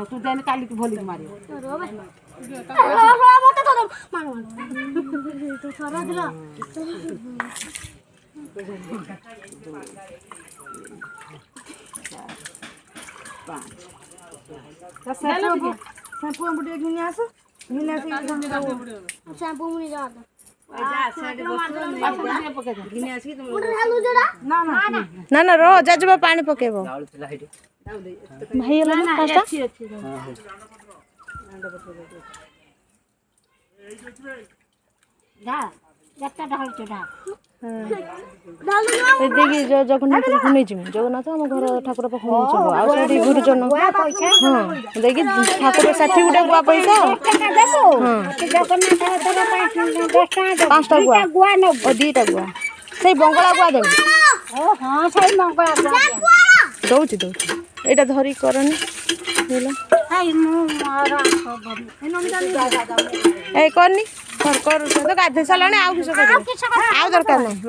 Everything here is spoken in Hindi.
तू देने काली की भोली मारी ना ना रो जाजबा पानी पकेबो भाई वाला ना पास्ता देखी जगन्नाथ नहीं जी जगन्नाथ आम घर ठाकुर पाख नहीं गुरुजन हाँ देखी ठाकुर साठी गुटा गुआ पैसा पाँचटा गुआ और दीटा गुआ से बंगला गुआ देव दौची दौची यहाँ धरी करनी ए करनी कर तो गाधे सारा आउ किस दरकार नहीं।